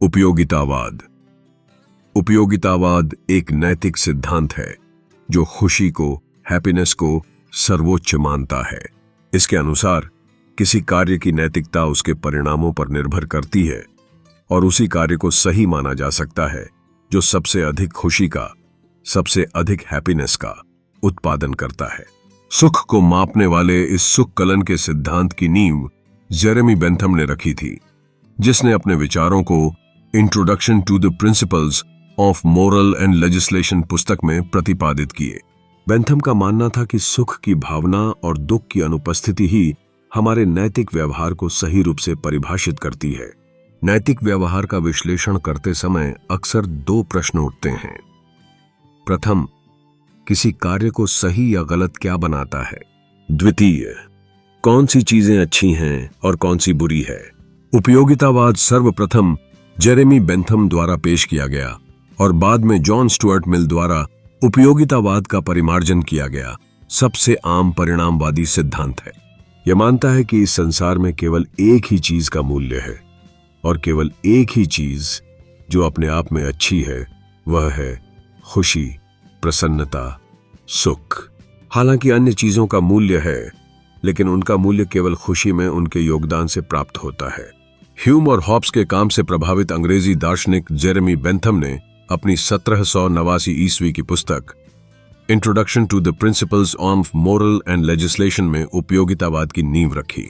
उपयोगितावाद। उपयोगितावाद एक नैतिक सिद्धांत है जो खुशी को, हैप्पीनेस को सर्वोच्च मानता है। इसके अनुसार किसी कार्य की नैतिकता उसके परिणामों पर निर्भर करती है और उसी कार्य को सही माना जा सकता है जो सबसे अधिक खुशी का, सबसे अधिक हैप्पीनेस का उत्पादन करता है। सुख को मापने वाले इस सुख कलन के सिद्धांत की नींव जेरेमी बेंथम ने रखी थी, जिसने अपने विचारों को introduction to the principles of moral and legislation पुस्तक में प्रतिपादित किए। बेंथम का मानना था कि सुख की भावना और दुख की अनुपस्थिति ही हमारे नैतिक व्यवहार को सही रूप से परिभाषित करती है। नैतिक व्यवहार का विश्लेषण करते समय अक्सर दो प्रश्न उठते हैं। प्रथम, किसी कार्य को सही या गलत क्या बनाता है? द्वितीय, कौन सी चीजें अच्छी हैं और कौन सी बुरी है? उपयोगितावाद सर्वप्रथम जेरेमी बेंथम द्वारा पेश किया गया और बाद में जॉन स्टुअर्ट मिल द्वारा उपयोगितावाद का परिमार्जन किया गया सबसे आम परिणामवादी सिद्धांत है। यह मानता है कि इस संसार में केवल एक ही चीज का मूल्य है और केवल एक ही चीज जो अपने आप में अच्छी है वह है खुशी, प्रसन्नता, सुख। हालांकि अन्य चीजों का मूल्य है, लेकिन उनका मूल्य केवल खुशी में उनके योगदान से प्राप्त होता है। ह्यूम और हॉब्स के काम से प्रभावित अंग्रेजी दार्शनिक जेरेमी बेंथम ने अपनी 1789 ईस्वी की पुस्तक introduction to the principles of moral and legislation में उपयोगितावाद की नींव रखी।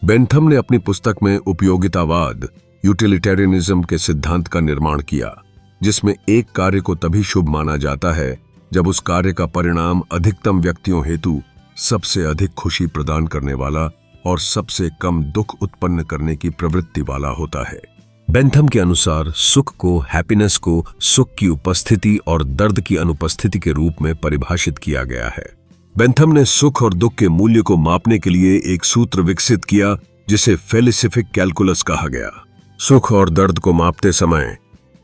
बेंथम ने अपनी पुस्तक में उपयोगितावाद, यूटिलिटेरियनिज्म के सिद्धांत का निर्माण किया, जिसमें एक कार्य को तभी शुभ माना जाता है जब उस कार्य का परिणाम अधिकतम व्यक्तियों हेतु सबसे अधिक खुशी प्रदान करने वाला और सबसे कम दुख उत्पन्न करने की प्रवृत्ति वाला होता है। बेंथम के अनुसार सुख को, हैप्पीनेस को सुख की उपस्थिति और दर्द की अनुपस्थिति के रूप में परिभाषित किया गया है। बेंथम ने सुख और दुख के मूल्य को मापने के लिए एक सूत्र विकसित किया जिसे फेलिसिफिक कैलकुलस कहा गया। सुख और दर्द को मापते समय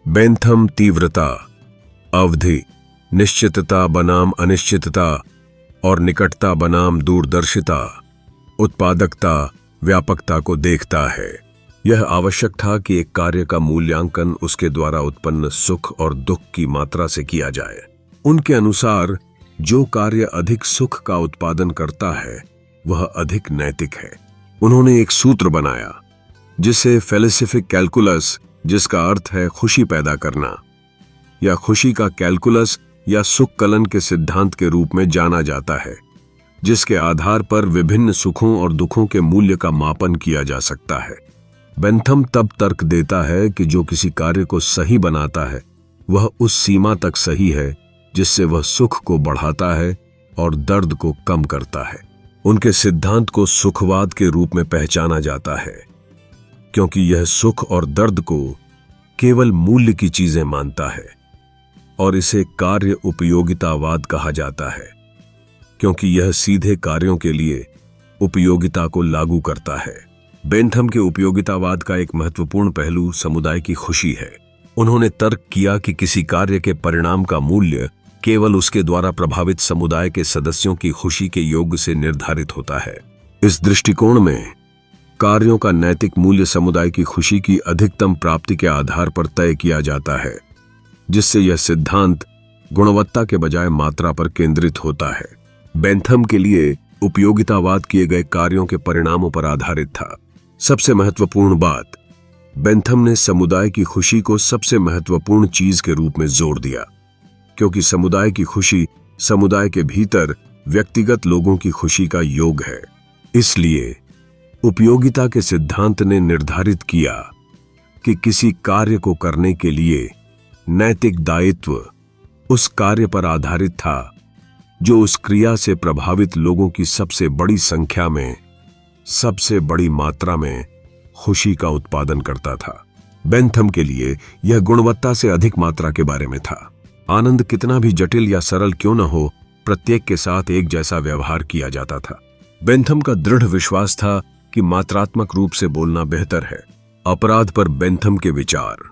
बेंथम तीव्रता, अवधि, निश्चितता बनाम अनिश्चितता और निकटता बनाम दूरदर्शिता, उत्पादकता, व्यापकता को देखता है। यह आवश्यक था कि एक कार्य का मूल्यांकन उसके द्वारा उत्पन्न सुख और दुख की मात्रा से किया जाए। उनके अनुसार जो कार्य अधिक सुख का उत्पादन करता है वह अधिक नैतिक है। उन्होंने एक सूत्र बनाया जिसे फेलिसिफिक कैलकुलस, जिसका अर्थ है खुशी पैदा करना, या खुशी का कैलकुलस या सुख कलन के सिद्धांत के रूप में जाना जाता है, जिसके आधार पर विभिन्न सुखों और दुखों के मूल्य का मापन किया जा सकता है। बेंथम तब तर्क देता है कि जो किसी कार्य को सही बनाता है वह उस सीमा तक सही है जिससे वह सुख को बढ़ाता है और दर्द को कम करता है। उनके सिद्धांत को सुखवाद के रूप में पहचाना जाता है क्योंकि यह सुख और दर्द को केवल मूल्य की चीजें मानता है, और इसे कार्य उपयोगितावाद कहा जाता है क्योंकि यह सीधे कार्यों के लिए उपयोगिता को लागू करता है। बेंथम के उपयोगितावाद का एक महत्वपूर्ण पहलू समुदाय की खुशी है। उन्होंने तर्क किया कि किसी कार्य के परिणाम का मूल्य केवल उसके द्वारा प्रभावित समुदाय के सदस्यों की खुशी के योग से निर्धारित होता है। इस दृष्टिकोण में कार्यों का नैतिक मूल्य समुदाय की खुशी की अधिकतम प्राप्ति के आधार पर तय किया जाता है, जिससे यह सिद्धांत गुणवत्ता के बजाय मात्रा पर केंद्रित होता है। बेंथम के लिए उपयोगितावाद किए गए कार्यों के परिणामों पर आधारित था। सबसे महत्वपूर्ण बात, बेंथम ने समुदाय की खुशी को सबसे महत्वपूर्ण चीज के रूप में जोर दिया, क्योंकि समुदाय की खुशी समुदाय के भीतर व्यक्तिगत लोगों की खुशी का योग है। इसलिए उपयोगिता के सिद्धांत ने निर्धारित किया कि किसी कार्य को करने के लिए नैतिक दायित्व उस कार्य पर आधारित था जो उस क्रिया से प्रभावित लोगों की सबसे बड़ी संख्या में, सबसे बड़ी मात्रा में खुशी का उत्पादन करता था। बेंथम के लिए यह गुणवत्ता से अधिक मात्रा के बारे में था। आनंद कितना भी जटिल या सरल क्यों न हो, प्रत्येक के साथ एक जैसा व्यवहार किया जाता था। बेंथम का दृढ़ विश्वास था कि मात्रात्मक रूप से बोलना बेहतर है। अपराध पर बेंथम के विचार।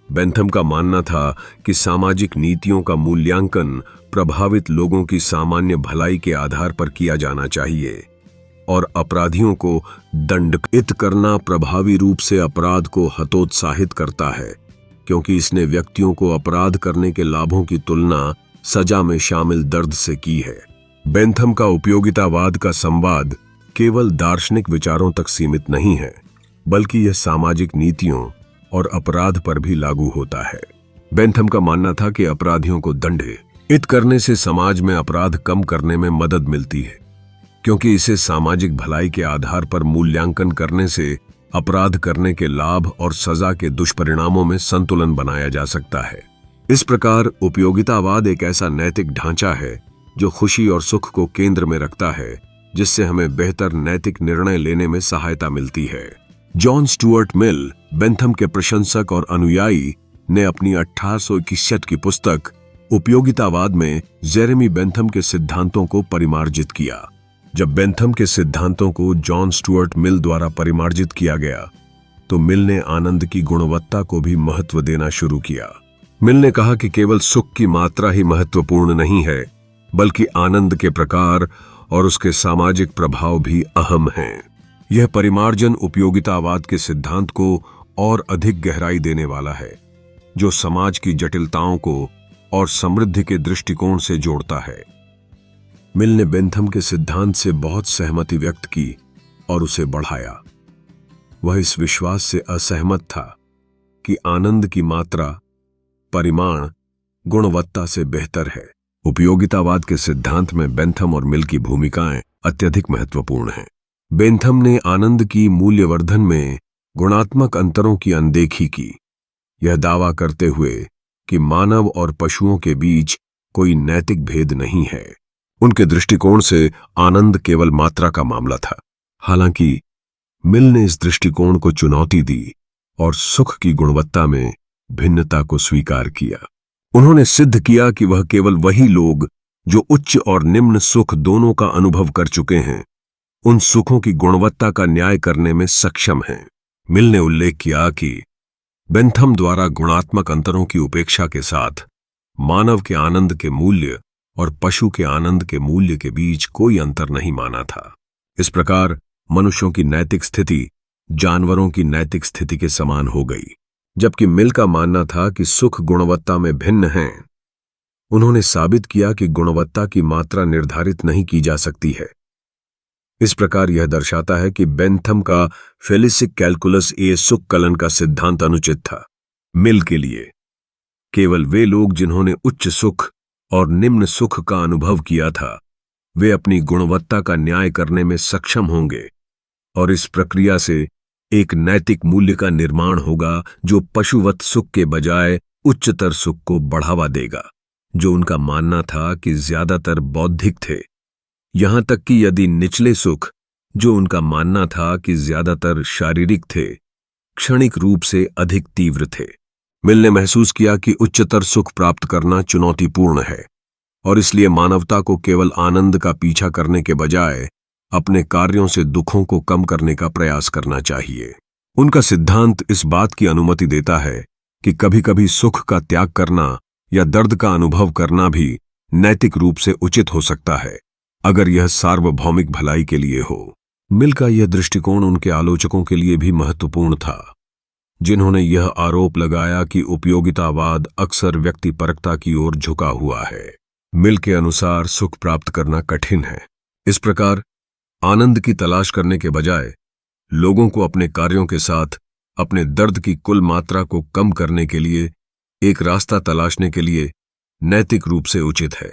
बेंथम का मानना था कि सामाजिक नीतियों का मूल्यांकन प्रभावित लोगों की सामान्य भलाई के आधार पर किया जाना चाहिए और अपराधियों को दंडित करना प्रभावी रूप से अपराध को हतोत्साहित करता है, क्योंकि इसने व्यक्तियों को अपराध करने के लाभों की तुलना सजा में शामिल दर्द से की है। बेंथम का उपयोगितावाद का संवाद केवल दार्शनिक विचारों तक सीमित नहीं है, बल्कि यह सामाजिक नीतियों और अपराध पर भी लागू होता है। बेंथम का मानना था कि अपराधियों को दंडित करने से समाज में अपराध कम करने में मदद मिलती है, क्योंकि इसे सामाजिक भलाई के आधार पर मूल्यांकन करने से अपराध करने के लाभ और सजा के दुष्परिणामों में संतुलन बनाया जा सकता है। इस प्रकार उपयोगितावाद एक ऐसा नैतिक ढांचा है जो खुशी और सुख को केंद्र में रखता है, जिससे हमें बेहतर नैतिक निर्णय लेने में सहायता मिलती है। जॉन स्टुअर्ट मिल, बेंथम के प्रशंसक और अनुयायी, ने अपनी 1861 की पुस्तक उपयोगितावाद में जेरेमी बेंथम के सिद्धांतों को परिमार्जित किया। जब बेंथम के सिद्धांतों को जॉन स्टुअर्ट मिल द्वारा परिमार्जित किया गया, तो मिल ने आनंद की गुणवत्ता को भी महत्व देना शुरू किया। मिल ने कहा कि केवल सुख की मात्रा ही महत्वपूर्ण नहीं है, बल्कि आनंद के प्रकार और उसके सामाजिक प्रभाव भी अहम हैं। यह परिमार्जन उपयोगितावाद के सिद्धांत को और अधिक गहराई देने वाला है, जो समाज की जटिलताओं को और समृद्धि के दृष्टिकोण से जोड़ता है। मिल ने बेंथम के सिद्धांत से बहुत सहमति व्यक्त की और उसे बढ़ाया। वह इस विश्वास से असहमत था कि आनंद की मात्रा परिमाण गुणवत्ता से बेहतर है। उपयोगितावाद के सिद्धांत में बेंथम और मिल की भूमिकाएं अत्यधिक महत्वपूर्ण हैं। बेंथम ने आनंद की मूल्यवर्धन में गुणात्मक अंतरों की अनदेखी की, यह दावा करते हुए कि मानव और पशुओं के बीच कोई नैतिक भेद नहीं है। उनके दृष्टिकोण से आनंद केवल मात्रा का मामला था। हालांकि मिल ने इस दृष्टिकोण को चुनौती दी और सुख की गुणवत्ता में भिन्नता को स्वीकार किया। उन्होंने सिद्ध किया कि वह केवल वही लोग जो उच्च और निम्न सुख दोनों का अनुभव कर चुके हैं, उन सुखों की गुणवत्ता का न्याय करने में सक्षम हैं। मिल ने उल्लेख किया कि बेंथम द्वारा गुणात्मक अंतरों की उपेक्षा के साथ मानव के आनंद के मूल्य और पशु के आनंद के मूल्य के बीच कोई अंतर नहीं माना था। इस प्रकार मनुष्यों की नैतिक स्थिति जानवरों की नैतिक स्थिति के समान हो गई। जबकि मिल का मानना था कि सुख गुणवत्ता में भिन्न हैं, उन्होंने साबित किया कि गुणवत्ता की मात्रा निर्धारित नहीं की जा सकती है। इस प्रकार यह दर्शाता है कि बेंथम का फेलिसिक कैलकुलस ए सुख कलन का सिद्धांत अनुचित था। मिल के लिए केवल वे लोग जिन्होंने उच्च सुख और निम्न सुख का अनुभव किया था, वे अपनी गुणवत्ता का न्याय करने में सक्षम होंगे, और इस प्रक्रिया से एक नैतिक मूल्य का निर्माण होगा जो पशुवत सुख के बजाय उच्चतर सुख को बढ़ावा देगा, जो उनका मानना था कि ज्यादातर बौद्धिक थे। यहां तक कि यदि निचले सुख, जो उनका मानना था कि ज्यादातर शारीरिक थे, क्षणिक रूप से अधिक तीव्र थे। मिल ने महसूस किया कि उच्चतर सुख प्राप्त करना चुनौतीपूर्ण है, और इसलिए मानवता को केवल आनंद का पीछा करने के बजाय अपने कार्यों से दुखों को कम करने का प्रयास करना चाहिए। उनका सिद्धांत इस बात की अनुमति देता है कि कभी-कभी सुख का त्याग करना या दर्द का अनुभव करना भी नैतिक रूप से उचित हो सकता है, अगर यह सार्वभौमिक भलाई के लिए हो। मिल का यह दृष्टिकोण उनके आलोचकों के लिए भी महत्वपूर्ण था, जिन्होंने यह आरोप लगाया कि उपयोगितावाद अक्सर व्यक्तिपरकता की ओर झुका हुआ है। मिल के अनुसार सुख प्राप्त करना कठिन है। इस प्रकार आनंद की तलाश करने के बजाय लोगों को अपने कार्यों के साथ अपने दर्द की कुल मात्रा को कम करने के लिए एक रास्ता तलाशने के लिए नैतिक रूप से उचित है।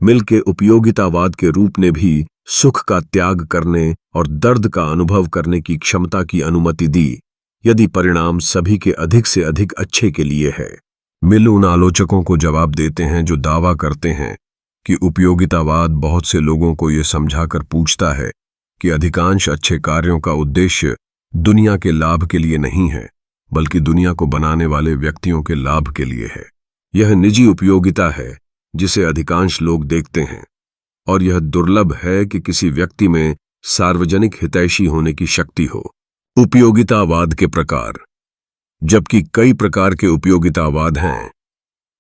मिल के उपयोगितावाद के रूप ने भी सुख का त्याग करने और दर्द का अनुभव करने की क्षमता की अनुमति दी, यदि परिणाम सभी के अधिक से अधिक अच्छे के लिए है। मिल उन आलोचकों को जवाब देते हैं जो दावा करते हैं कि उपयोगितावाद बहुत से लोगों को यह समझाकर पूछता है कि अधिकांश अच्छे कार्यों का उद्देश्य दुनिया के लाभ के लिए नहीं है, बल्कि दुनिया को बनाने वाले व्यक्तियों के लाभ के लिए है। यह निजी उपयोगिता है जिसे अधिकांश लोग देखते हैं, और यह दुर्लभ है कि किसी व्यक्ति में सार्वजनिक हितैषी होने की शक्ति हो। उपयोगितावाद के प्रकार। जबकि कई प्रकार के उपयोगितावाद हैं,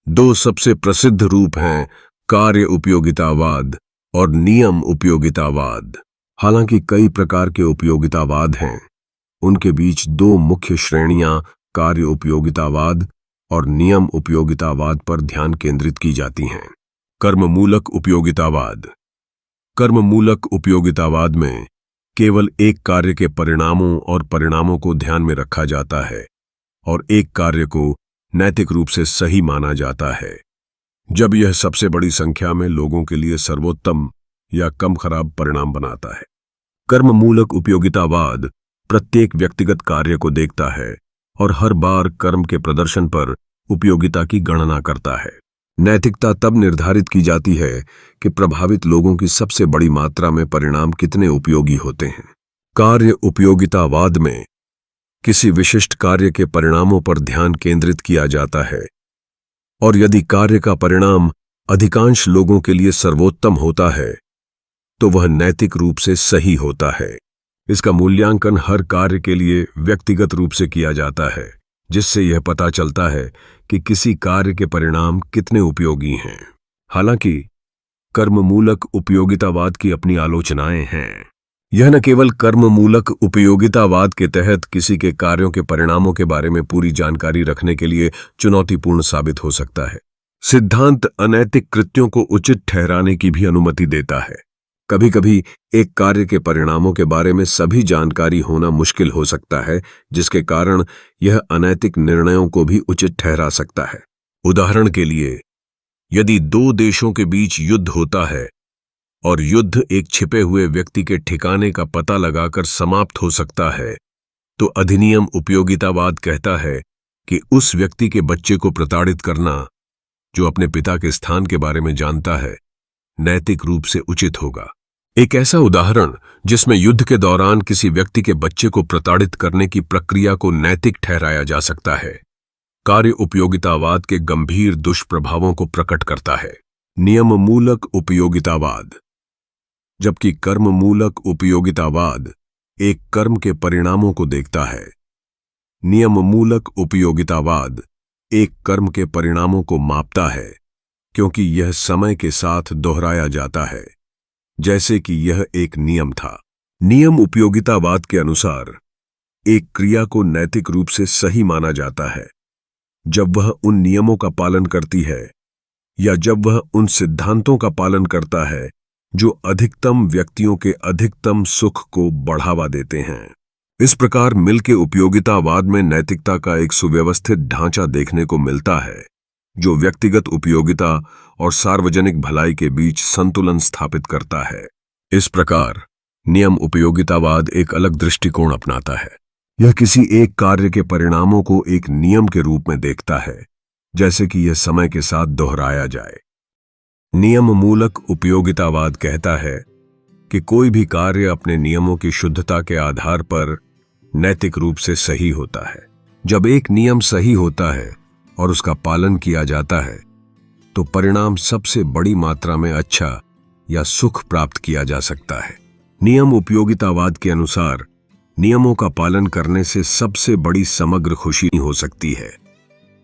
दो सबसे प्रसिद्ध रूप हैं कार्य उपयोगितावाद और नियम उपयोगितावाद। हालांकि कई प्रकार के उपयोगितावाद हैं, उनके बीच दो मुख्य श्रेणियां कार्य उपयोगितावाद और नियम उपयोगितावाद पर ध्यान केंद्रित की जाती हैं। कर्ममूलक उपयोगितावाद। कर्ममूलक उपयोगितावाद में केवल एक कार्य के परिणामों और परिणामों को ध्यान में रखा जाता है और एक कार्य को नैतिक रूप से सही माना जाता है जब यह सबसे बड़ी संख्या में लोगों के लिए सर्वोत्तम या कम खराब परिणाम बनाता है। कर्ममूलक उपयोगितावाद प्रत्येक व्यक्तिगत कार्य को देखता है और हर बार कर्म के प्रदर्शन पर उपयोगिता की गणना करता है। नैतिकता तब निर्धारित की जाती है कि प्रभावित लोगों की सबसे बड़ी मात्रा में परिणाम कितने उपयोगी होते हैं। कार्य उपयोगितावाद में किसी विशिष्ट कार्य के परिणामों पर ध्यान केंद्रित किया जाता है और यदि कार्य का परिणाम अधिकांश लोगों के लिए सर्वोत्तम होता है तो वह नैतिक रूप से सही होता है। इसका मूल्यांकन हर कार्य के लिए व्यक्तिगत रूप से किया जाता है, जिससे यह पता चलता है कि किसी कार्य के परिणाम कितने उपयोगी हैं। हालांकि कर्ममूलक उपयोगितावाद की अपनी आलोचनाएं हैं। यह न केवल कर्ममूलक उपयोगितावाद के तहत किसी के कार्यों के परिणामों के बारे में पूरी जानकारी रखने के लिए चुनौतीपूर्ण साबित हो सकता है। सिद्धांत अनैतिक कृत्यों को उचित ठहराने की भी अनुमति देता है। कभी कभी एक कार्य के परिणामों के बारे में सभी जानकारी होना मुश्किल हो सकता है, जिसके कारण यह अनैतिक निर्णयों को भी उचित ठहरा सकता है। उदाहरण के लिए, यदि दो देशों के बीच युद्ध होता है और युद्ध एक छिपे हुए व्यक्ति के ठिकाने का पता लगाकर समाप्त हो सकता है, तो अधिनियम उपयोगितावाद कहता है कि उस व्यक्ति के बच्चे को प्रताड़ित करना, जो अपने पिता के स्थान के बारे में जानता है, नैतिक रूप से उचित होगा। एक ऐसा उदाहरण जिसमें युद्ध के दौरान किसी व्यक्ति के बच्चे को प्रताड़ित करने की प्रक्रिया को नैतिक ठहराया जा सकता है, कार्य उपयोगितावाद के गंभीर दुष्प्रभावों को प्रकट करता है। नियममूलक उपयोगितावाद। जबकि कर्ममूलक उपयोगितावाद एक कर्म के परिणामों को देखता है, नियममूलक उपयोगितावाद एक कर्म के परिणामों को मापता है, क्योंकि यह समय के साथ दोहराया जाता है, जैसे कि यह एक नियम था। नियम उपयोगितावाद के अनुसार एक क्रिया को नैतिक रूप से सही माना जाता है जब वह उन नियमों का पालन करती है या जब वह उन सिद्धांतों का पालन करता है जो अधिकतम व्यक्तियों के अधिकतम सुख को बढ़ावा देते हैं। इस प्रकार मिल के उपयोगितावाद में नैतिकता का एक सुव्यवस्थित ढांचा देखने को मिलता है, जो व्यक्तिगत उपयोगिता और सार्वजनिक भलाई के बीच संतुलन स्थापित करता है। इस प्रकार नियम उपयोगितावाद एक अलग दृष्टिकोण अपनाता है। यह किसी एक कार्य के परिणामों को एक नियम के रूप में देखता है, जैसे कि यह समय के साथ दोहराया जाए। नियममूलक उपयोगितावाद कहता है कि कोई भी कार्य अपने नियमों की शुद्धता के आधार पर नैतिक रूप से सही होता है। जब एक नियम सही होता है और उसका पालन किया जाता है, तो परिणाम सबसे बड़ी मात्रा में अच्छा या सुख प्राप्त किया जा सकता है। नियम उपयोगितावाद के अनुसार नियमों का पालन करने से सबसे बड़ी समग्र खुशी हो सकती है,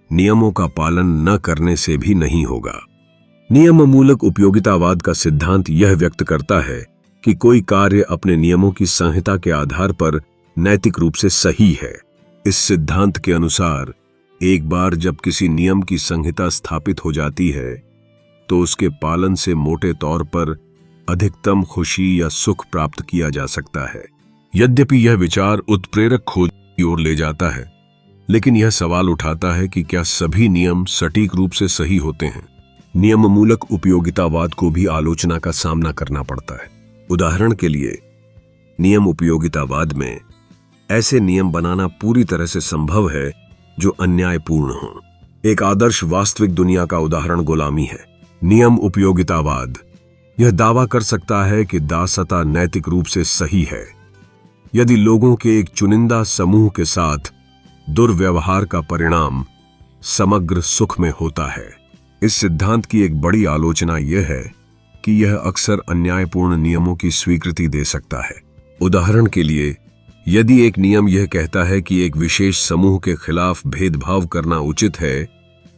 नियमों का पालन न करने से भी नहीं होगा। नियममूलक उपयोगितावाद का सिद्धांत यह व्यक्त करता है कि कोई कार्य अपने नियमों की संहिता के आधार पर नैतिक रूप से सही है। इस सिद्धांत के अनुसार एक बार जब किसी नियम की संहिता स्थापित हो जाती है, तो उसके पालन से मोटे तौर पर अधिकतम खुशी या सुख प्राप्त किया जा सकता है। यद्यपि यह विचार उत्प्रेरक खोज की ओर ले जाता है, लेकिन यह सवाल उठाता है कि क्या सभी नियम सटीक रूप से सही होते हैं। नियममूलक उपयोगितावाद को भी आलोचना का सामना करना पड़ता है। उदाहरण के लिए, नियम उपयोगितावाद में ऐसे नियम बनाना पूरी तरह से संभव है जो अन्यायपूर्ण हों। एक आदर्श वास्तविक दुनिया का उदाहरण गुलामी है। नियम उपयोगितावाद यह दावा कर सकता है कि दासता नैतिक रूप से सही है यदि लोगों के एक चुनिंदा समूह के साथ दुर्व्यवहार का परिणाम समग्र सुख में होता है। इस सिद्धांत की एक बड़ी आलोचना यह है कि यह अक्सर अन्यायपूर्ण नियमों की स्वीकृति दे सकता है। उदाहरण के लिए, यदि एक नियम यह कहता है कि एक विशेष समूह के खिलाफ भेदभाव करना उचित है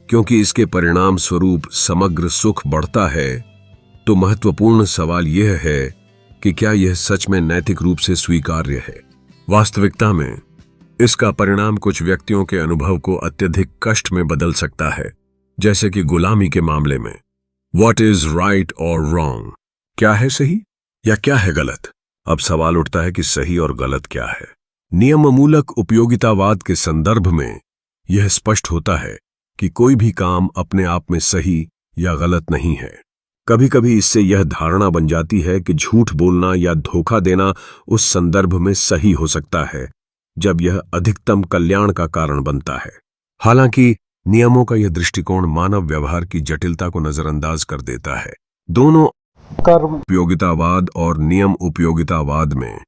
क्योंकि इसके परिणाम स्वरूप समग्र सुख बढ़ता है, तो महत्वपूर्ण सवाल यह है कि क्या यह सच में नैतिक रूप से स्वीकार्य है। वास्तविकता में इसका परिणाम कुछ व्यक्तियों के अनुभव को अत्यधिक कष्ट में बदल सकता है, जैसे कि गुलामी के मामले में। What is right or wrong? क्या है सही या क्या है गलत? अब सवाल उठता है कि सही और गलत क्या है। नियममूलक उपयोगितावाद के संदर्भ में यह स्पष्ट होता है कि कोई भी काम अपने आप में सही या गलत नहीं है। कभी कभी इससे यह धारणा बन जाती है कि झूठ बोलना या धोखा देना उस संदर्भ में सही हो सकता है जब यह अधिकतम कल्याण का कारण बनता है। हालांकि नियमों का यह दृष्टिकोण मानव व्यवहार की जटिलता को नजरअंदाज कर देता है। दोनों कर्म उपयोगितावाद और नियम उपयोगितावाद में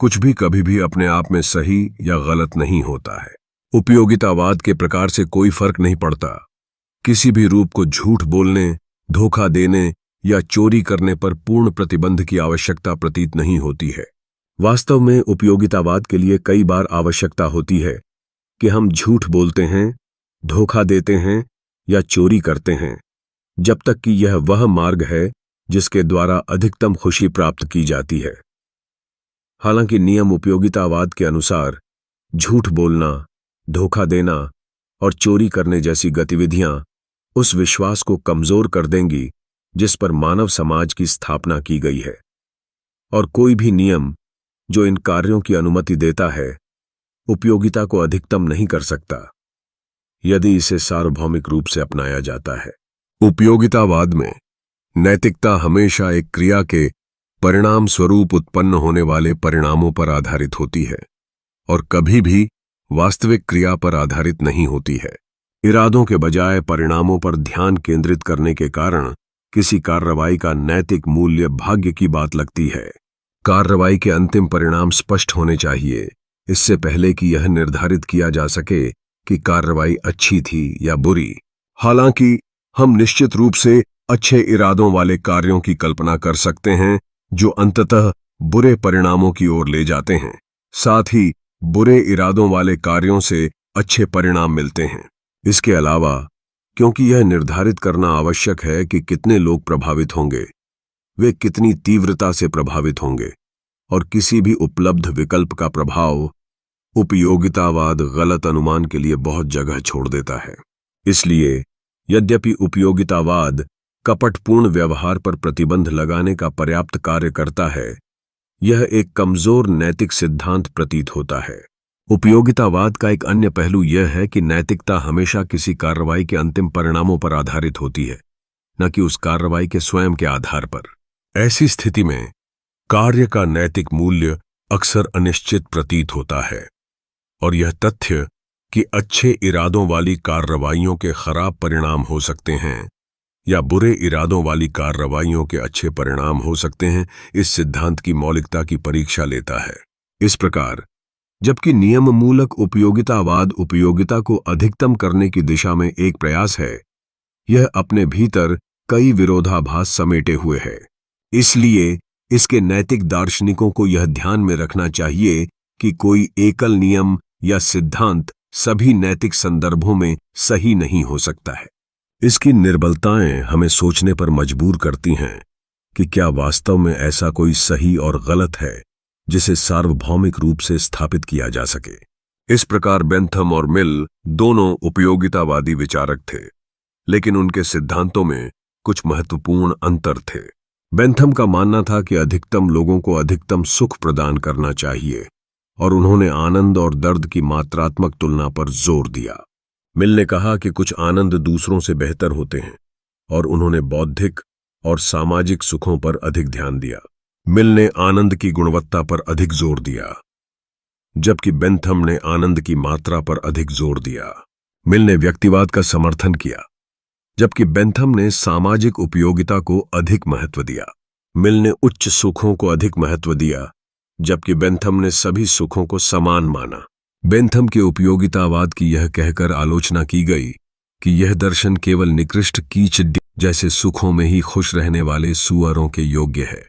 कुछ भी कभी भी अपने आप में सही या गलत नहीं होता है। उपयोगितावाद के प्रकार से कोई फर्क नहीं पड़ता। किसी भी रूप को झूठ बोलने, धोखा देने या चोरी करने पर पूर्ण प्रतिबंध की आवश्यकता प्रतीत नहीं होती है। वास्तव में उपयोगितावाद के लिए कई बार आवश्यकता होती है कि हम झूठ बोलते हैं, धोखा देते हैं या चोरी करते हैं, जब तक कि यह वह मार्ग है जिसके द्वारा अधिकतम खुशी प्राप्त की जाती है। हालांकि नियम उपयोगितावाद के अनुसार झूठ बोलना, धोखा देना और चोरी करने जैसी गतिविधियां उस विश्वास को कमजोर कर देंगी जिस पर मानव समाज की स्थापना की गई है, और कोई भी नियम जो इन कार्यों की अनुमति देता है उपयोगिता को अधिकतम नहीं कर सकता यदि इसे सार्वभौमिक रूप से अपनाया जाता है। उपयोगितावाद में नैतिकता हमेशा एक क्रिया के परिणाम स्वरूप उत्पन्न होने वाले परिणामों पर आधारित होती है और कभी भी वास्तविक क्रिया पर आधारित नहीं होती है। इरादों के बजाय परिणामों पर ध्यान केंद्रित करने के कारण किसी कार्रवाई का नैतिक मूल्य भाग्य की बात लगती है। कार्रवाई के अंतिम परिणाम स्पष्ट होने चाहिए, इससे पहले कि यह निर्धारित किया जा सके कि कार्रवाई अच्छी थी या बुरी। हालांकि हम निश्चित रूप से अच्छे इरादों वाले कार्यों की कल्पना कर सकते हैं जो अंततः बुरे परिणामों की ओर ले जाते हैं। साथ ही बुरे इरादों वाले कार्यों से अच्छे परिणाम मिलते हैं। इसके अलावा, क्योंकि यह निर्धारित करना आवश्यक है कि कितने लोग प्रभावित होंगे, वे कितनी तीव्रता से प्रभावित होंगे और किसी भी उपलब्ध विकल्प का प्रभाव, उपयोगितावाद गलत अनुमान के लिए बहुत जगह छोड़ देता है। इसलिए यद्यपि उपयोगितावाद कपटपूर्ण व्यवहार पर प्रतिबंध लगाने का पर्याप्त कार्य करता है, यह एक कमजोर नैतिक सिद्धांत प्रतीत होता है। उपयोगितावाद का एक अन्य पहलू यह है कि नैतिकता हमेशा किसी कार्रवाई के अंतिम परिणामों पर आधारित होती है, न कि उस कार्रवाई के स्वयं के आधार पर। ऐसी स्थिति में कार्य का नैतिक मूल्य अक्सर अनिश्चित प्रतीत होता है और यह तथ्य कि अच्छे इरादों वाली कार्रवाइयों के खराब परिणाम हो सकते हैं या बुरे इरादों वाली कार्रवाइयों के अच्छे परिणाम हो सकते हैं, इस सिद्धांत की मौलिकता की परीक्षा लेता है। इस प्रकार, जबकि नियममूलक उपयोगितावाद उपयोगिता को अधिकतम करने की दिशा में एक प्रयास है, यह अपने भीतर कई विरोधाभास समेटे हुए है। इसलिए इसके नैतिक दार्शनिकों को यह ध्यान में रखना चाहिए कि कोई एकल नियम या सिद्धांत सभी नैतिक संदर्भों में सही नहीं हो सकता है। इसकी निर्बलताएं हमें सोचने पर मजबूर करती हैं कि क्या वास्तव में ऐसा कोई सही और गलत है जिसे सार्वभौमिक रूप से स्थापित किया जा सके। इस प्रकार बेंथम और मिल दोनों उपयोगितावादी विचारक थे, लेकिन उनके सिद्धांतों में कुछ महत्वपूर्ण अंतर थे। बेंथम का मानना था कि अधिकतम लोगों को अधिकतम सुख प्रदान करना चाहिए और उन्होंने आनंद और दर्द की मात्रात्मक तुलना पर जोर दिया। मिल ने कहा कि कुछ आनंद दूसरों से बेहतर होते हैं और उन्होंने बौद्धिक और सामाजिक सुखों पर अधिक ध्यान दिया। मिल ने आनंद की गुणवत्ता पर अधिक जोर दिया, जबकि बेंथम ने आनंद की मात्रा पर अधिक जोर दिया। मिल ने व्यक्तिवाद का समर्थन किया, जबकि बेंथम ने सामाजिक उपयोगिता को अधिक महत्व दिया। मिल ने उच्च सुखों को अधिक महत्व दिया, जबकि बेंथम ने सभी सुखों को समान माना। बेंथम के उपयोगितावाद की यह कहकर आलोचना की गई कि यह दर्शन केवल निकृष्ट कीच जैसे सुखों में ही खुश रहने वाले सुअरों के योग्य है।